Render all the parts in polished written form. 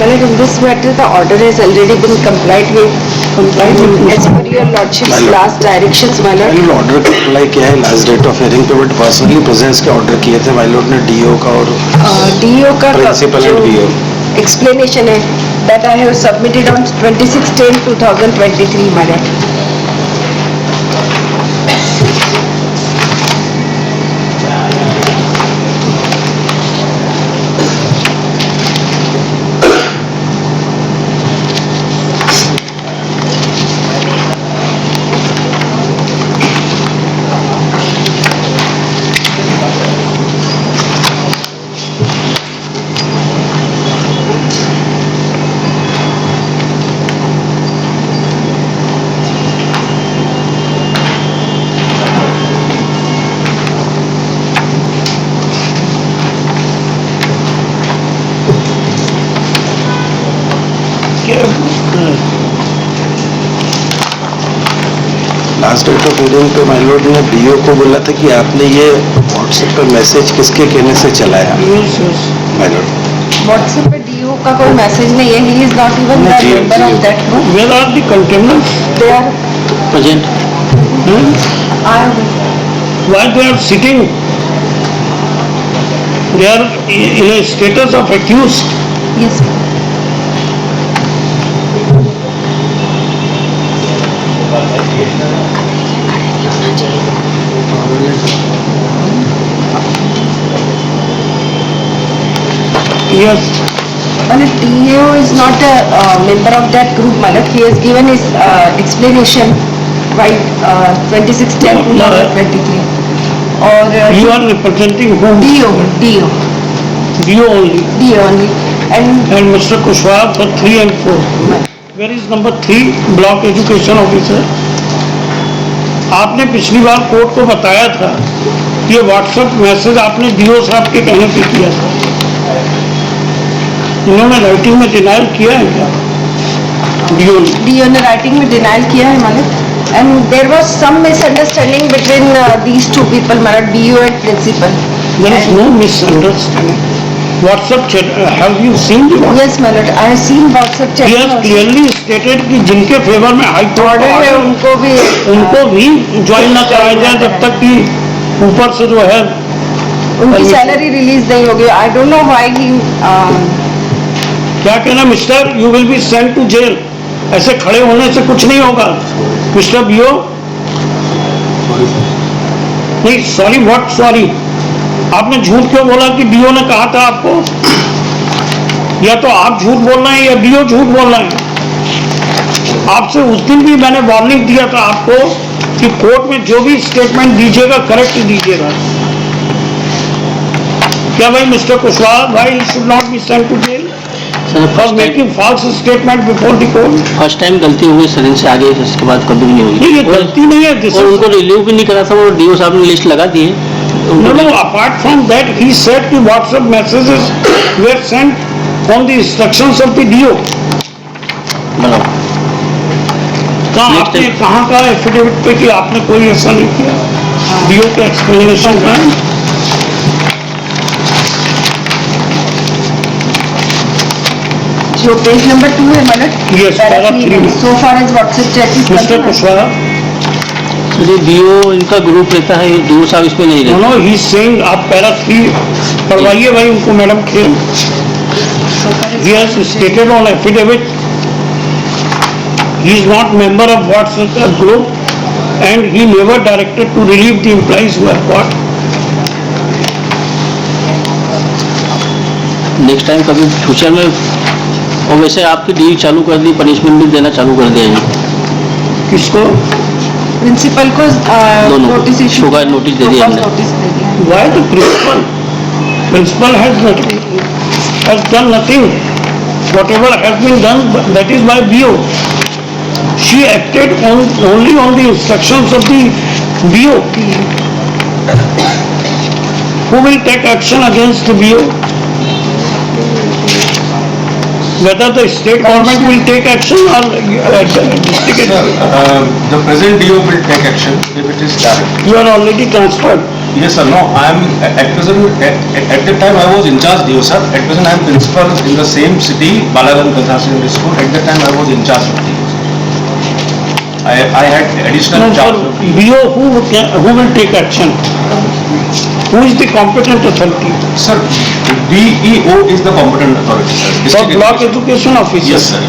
Well, in this matter, the order has already been complied with. As per your lordship's last directions, my lord. Order का apply किया है last date of hearing पे, but personally presence के order किए थे my lord ने do का और DO का प्रिंसिपल एंड बीओ explanation है that I have submitted on 26/10/2023, my lord. Last date of hearing पे माय लॉर्ड ने बीओ को बोला था कि आपने ये व्हाट्सएप पे मैसेज किसके कहने से चलाया माय लॉर्ड? WhatsApp पे DO का कोई मैसेज नहीं है. He is not even the member of that group. Where are the containers? They are. Present Why they are sitting? They are in a status of accused. Yes. Yes. Well, DO is not a member of that group, my lord. He has given his explanation by 26/10/2023. Or You are representing whom? DO DO only. only. And And Mr. Kushwaha for 3 and 4. Where is number 3? Block Education Officer. आपने पिछली बार court को बताया था ये WhatsApp message आपने DO साहब के कहने पे किया था. इन्होंने राइटिंग में डिनाइल किया है क्या? DO ने राइटिंग में डिनाइल किया है, my lord. And there was some misunderstanding between these two people, my lord, DO and principal. There is no misunderstanding. WhatsApp chat, have you seen the WhatsApp? Yes, my lord. I have seen WhatsApp chat. He has clearly stated कि जिनके favour में high court order है उनको भी join न कराया जाए जब तक कि ऊपर से जो है उनकी सैलरी रिलीज नहीं होगी. I don't know why he. क्या कहना mister, you will be sent to jail. ऐसे खड़े होने से कुछ नहीं होगा मिस्टर बीओ. नहीं सॉरी, व्हाट सॉरी? आपने झूठ क्यों बोला कि डीओ ने कहा था आपको? या तो आप झूठ बोल रहे हैं या डीओ झूठ बोल रहे हैं. आपसे उस दिन भी मैंने वार्निंग दिया था आपको कि कोर्ट में जो भी स्टेटमेंट दीजिएगा करेक्ट दीजिएगा. क्या भाई मिस्टर कुशवाहा भाई should not be sent to jail for making false statement before the court. First time गलती हुई सर, इनसे आगे इसके बाद कभी भी नहीं होगी. ये गलती नहीं है. और उनको रिलीव भी नहीं करा था और डीओ साहब ने लिस्ट लगा दी है. No, apart from that, he said the WhatsApp messages were sent on the instructions of the DO. कहाँ का एफिडेविट पे कि आपने कोई ऐसा नहीं किया? DO के एक्सप्लेनेशन का जो पेज नंबर 2 है, my lord. Yes, para 3. So far as WhatsApp chat is mister concerned. Kushwaha. ये डीओ इनका ग्रुप रहता है, डीओ साहब इसमें नहीं रहते. नो ही सेइंग आप पैरा 3 पढ़वाइए भाई उनको मैडम खेल. He has stated on affidavit he is not member of WhatsApp group and he never directed to relieve the employees who have got. Next time कभी future में. और वैसे आपकी D चालू कर दी, पनिशमेंट भी देना चालू कर दिया है. किसको? प्रिंसिपल को नोटिस इशू शुगर नोटिस दे दिया हमने. Why the principal? Principal has done nothing. Whatever has been done, that is by BO. She acted only on the instructions of the BO. Who will take action against the BO? whether the state government will take action or district. The present DO will take action if it is direct. You are already transferred. Yes, sir. No, I am at present, at that time I was in charge DO, sir. At present I am principal in the same city, Balaram Kalsa Secondary School. At that time I was in charge of DO. I had additional No, charge. for BO, who will take action? Who is the competent authority? Sir, DEO is the competent authority, sir. For District block education- education officer? Yes, sir.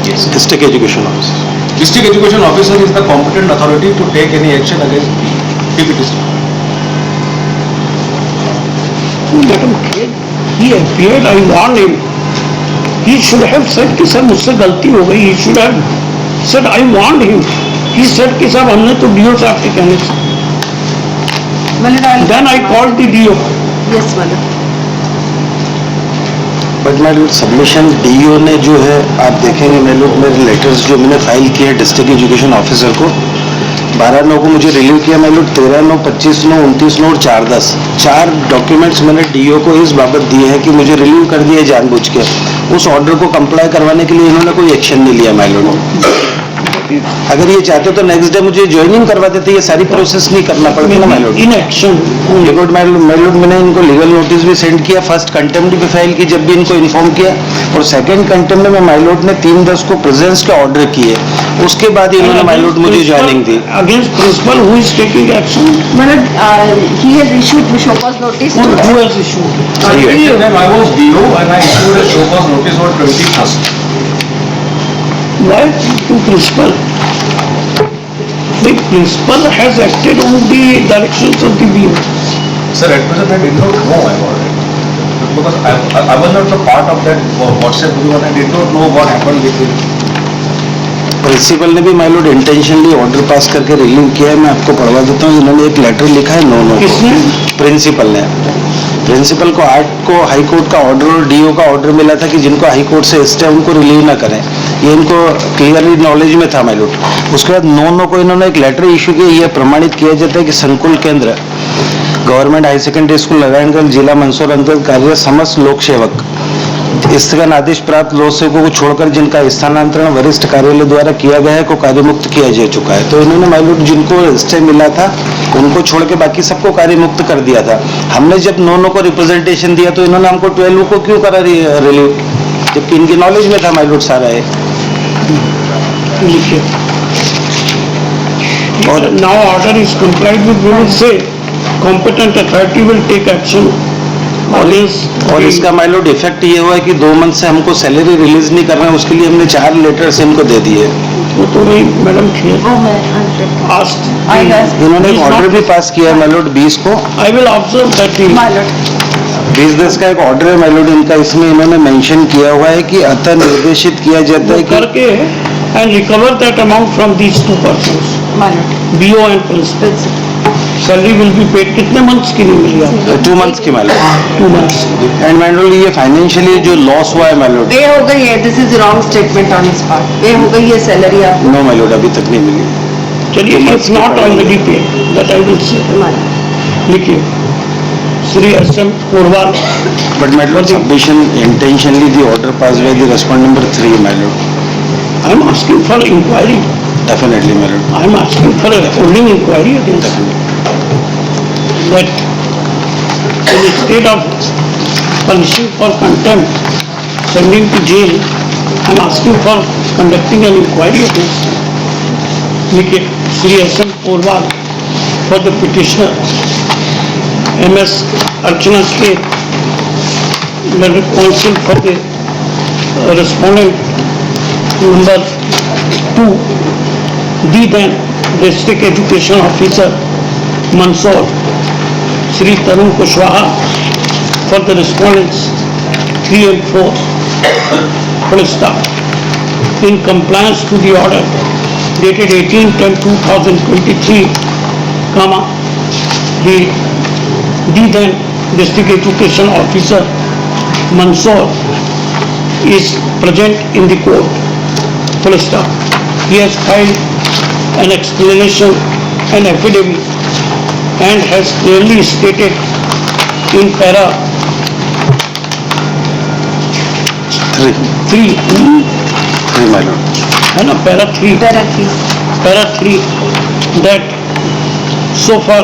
Yes. District Education Officer. District education officer is the competent authority to take any action against DEO, if it is. Madam, he appeared, I warned him. He should have said कि sir मुझसे गलती हो गई. He should have said, I warned him. He said कि साहब हमने तो DO साहब के कहने से. My lord, I'll... Then I called the DO. Yes, my lord. But my lord submission DEO ने जो है आप देखेंगे माय लॉर्ड मेरे लेटर्स जो मैंने फाइल किए डिस्ट्रिक्ट एजुकेशन ऑफिसर को 12/9 को मुझे रिलीव किया माय लॉर्ड 13/9, 25/9, 29/9 और 4/10 4 डॉक्यूमेंट्स मैंने डीईओ को इस बाबत दिए हैं कि मुझे रिलीव कर दिया जानबूझ के उस ऑर्डर को कंप्लाई करवाने के लिए इन्होंने कोई एक्शन नहीं लिया माय लॉर्ड अगर ये चाहते तो नेक्स्ट डे मुझे ज्वाइनिंग करवा देते ये सारी प्रोसेस नहीं करना पड़ता ना my Lord In action. Record my Lord मैंने इनको लीगल नोटिस भी सेंड किया फर्स्ट कंटेम्प्ट भी फाइल की जब भी इनको इन्फॉर्म किया और सेकंड कंटेम्प्ट में माय लॉर्ड ने 3/10 को प्रेजेंस के ऑर्डर किए उसके बाद इन्होंने माय लॉर्ड मुझे joining the Against principal, who is taking action? My lord, he has issued show cause notice to... Who has issued? At that time I was DO and I issued a show cause notice on 21st. Why to principal? The principal has acted on the directions of the BO. Sir, at present I did not know about it. Because I was not a part of that WhatsApp group and I did not know what happened with it. Principal ने भी my lord intentionally order pass करके relieve किया है मैं आपको पढ़वा देता हूँ इन्होंने एक लेटर लिखा है नो किसने? प्रिंसिपल ने प्रिंसिपल को 8 को हाई कोर्ट का ऑर्डर और डीओ का ऑर्डर मिला था कि जिनको हाई कोर्ट से स्टे उनको रिलीव ना करें ये इनको क्लियरली नॉलेज में था माय लॉर्ड उसके बाद नो को इन्होंने एक लेटर इशू किया यह प्रमाणित किया जाता है कि संकुल केंद्र government high secondary school Narayanganj जिला मंदसौर अंतर्गत कार्य समस्त लोक सेवक स्थगन आदेश प्राप्त लोक सेवकों को छोड़कर जिनका स्थानांतरण वरिष्ठ कार्यालय द्वारा किया गया है को कार्यमुक्त किया जा चुका है तो इन्होंने माय लॉर्ड जिनको स्टे मिला था उनको छोड़ के बाकी सबको कार्यमुक्त कर दिया था हमने जब नो को रिप्रेजेंटेशन दिया तो इन्होंने हमको 12 को क्यों करा रिलीव जबकि इनकी नॉलेज में था माय लॉर्ड सारा है लिखिए. Or now order is complied with, we will say competent authority will take action against. और इसका माय लॉर्ड इफेक्ट ये हुआ है कि 2 मंथ से हमको सैलरी रिलीज नहीं कर रहे हैं उसके लिए हमने 4 लेटर्स इनको दे दिए वो तो नहीं madam clear. Oh, my lord. Asked. I asked. इन्होंने एक ऑर्डर भी पास किया है माय लॉर्ड 20 को I will observe that he. My lord. 20/10 का एक ऑर्डर है माय लॉर्ड इनका इसमें इन्होंने मेंशन किया हुआ है कि अतः निर्देशित किया जाता है कि करके and recover that amount from these two persons, My lord. BO and principal. Principal. Salary will be paid. कितने months की नहीं मिली आपको? 2 मंथ्स की my Lord 2 months. And my Lord ये फाइनेंशियली जो लॉस हुआ है माय लॉर्ड पे हो गई है, this is wrong statement on his part. पे हो गई है सैलरी आपको. नो माय लॉर्ड अभी तक नहीं मिली चलिए, 2 if months की not payment. already paid, that I will say. My lord. लिखिए. Shri SM Korwal. But my lord submission intentionally the order pass by the respondent number 3 my lord I am asking for inquiry. Definitely my lord I am asking for a holding inquiry against that instead of punishing for contempt, sending to jail, I am asking for conducting an inquiry against Nikki Sri SM Porwal for the petitioner MS Archana K, the counsel for the respondent number 2, the then district education officer Mandsaur, Sri Tarun Kushwaha for the respondents 3 and 4, full stop. In compliance to the order dated 18/10/2023, comma, the then district education officer Mandsaur is present in the court, full stop. He has filed an explanation and affidavit and has clearly stated in para 3, 3 my lord. है ना, para 3, Para 3, that so far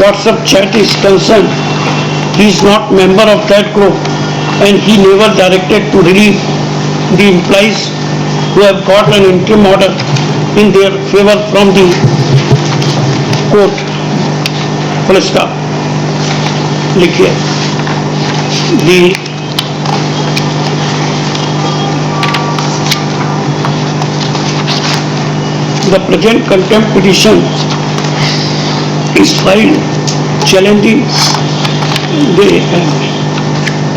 WhatsApp chat is concerned, he is not member of that group and he never directed to relieve the employees who have got an interim order in their favor from the court. Full stop. लिखिए. The present contempt petition is filed challenging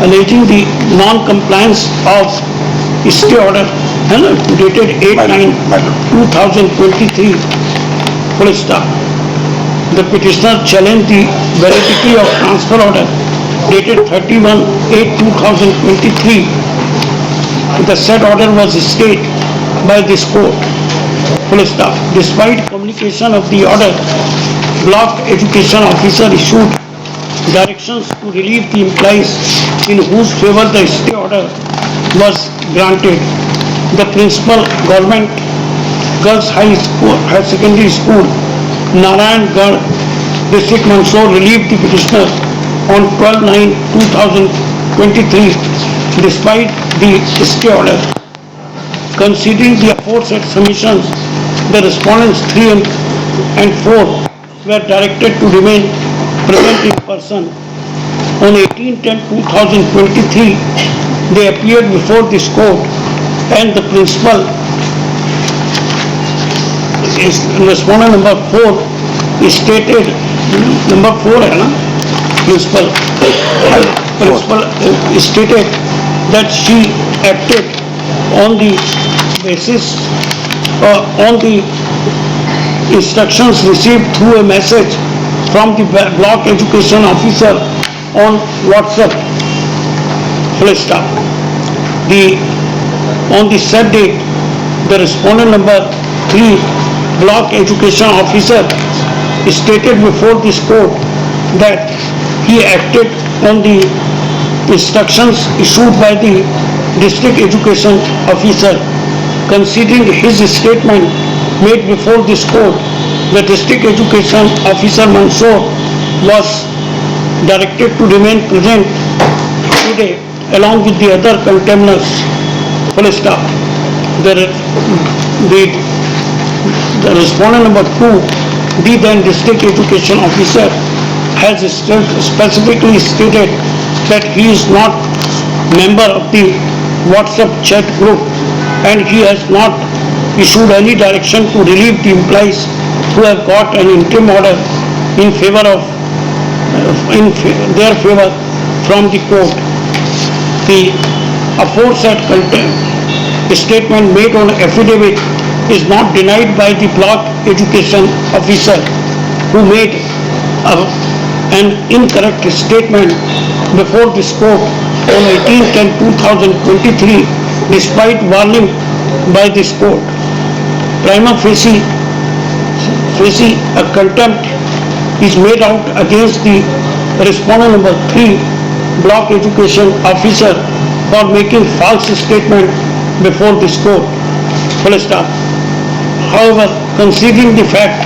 alleging the non-compliance of stay order dated 8/9/2023. Full stop. The petitioner challenged the validity of transfer order dated 31/8/2023. The said order was stayed by this court. Full stop. Despite communication of the order, block education officer issued directions to relieve the employees in whose favor the stay order was granted. The principal government girls high secondary school, Narayangarh, district Mandsaur, relieved the petitioner on 12/9/2023 despite the stay order. Considering the aforesaid submissions, the respondents 3 and 4 were directed to remain present in person. On 18/10/2023, they appeared before this court and the principal is respondent number 4 stated, number 4 है ना, principal stated that she acted on the basis on the instructions received through a message from the block education officer on WhatsApp. Full stop. On the said date, the respondent number 3 block education officer stated before this court that he acted on the instructions issued by the district education officer. Considering his statement made before this court, the district education officer Mandsaur was directed to remain present today along with the other contemners. Full stop. The respondent number 2, the then district education officer, has specifically stated that he is not member of the WhatsApp chat group and he has not issued any direction to relieve the employees who have got an interim order in favor of their favor from the court. The aforesaid statement made on affidavit is not denied by the block education officer who made an incorrect statement before this court on 18/10/2023 despite warning by this court. Prima facie a contempt is made out against the respondent number 3 block education officer for making false statement before this court. Full stop. However, considering the fact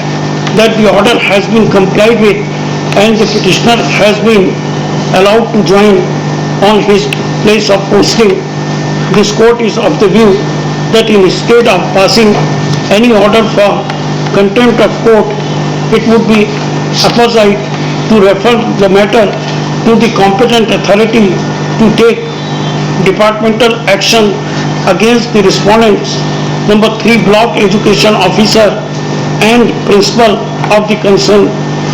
that the order has been complied with and the petitioner has been allowed to join on his place of posting, this court is of the view that instead of passing any order for contempt of court, it would be apposite to refer the matter to the competent authority to take departmental action against the respondents, number 3 block education officer and principal of the concerned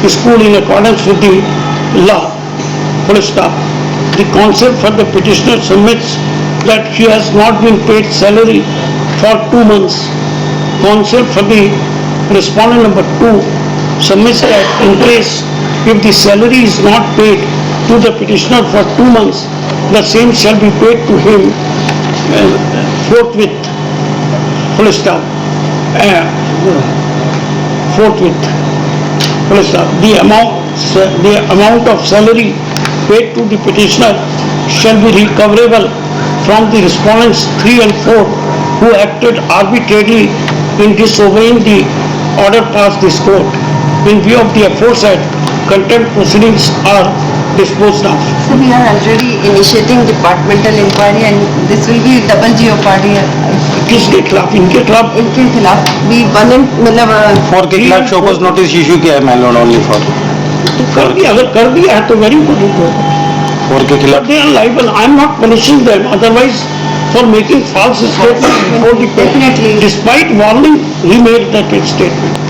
school in accordance with the law. Full stop. The counsel for the petitioner submits that he has not been paid salary for 2 months. Counsel for the respondent number 2 submits that in case if the salary is not paid to the petitioner for 2 months, the same shall be paid to him forthwith. Full stop. Forthwith. Full stop. The amount of salary paid to the petitioner shall be recoverable from the respondents 3 and 4 who acted arbitrarily in disobeying the order passed this court. In view of the aforesaid, contempt proceedings are disposed of. So we are already initiating departmental inquiry and this will be double jeopardy. किसके खिलाफ? इनके खिलाफ? इनके खिलाफ भी one मतलब 4 के खिलाफ शोकॉज नोटिस इशू किया है माय लॉर्ड ओनली फॉर कर दिया, अगर कर दिया है तो वेरी गुड. 4 के खिलाफ. They are liable. I am not punishing them. Otherwise, for making false statements before the court. Definitely. Despite warning, he made that statement.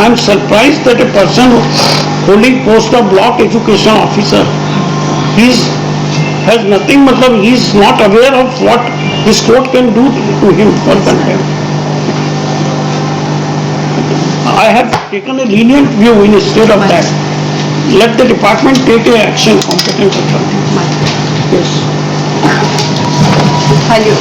I am surprised that a person holding post of block education officer, has nothing, matlab, he is not aware of what this court can do to him for contempt. I have taken a lenient view instead of that. Let the department take a action competent authority. Yes. हाँ जी.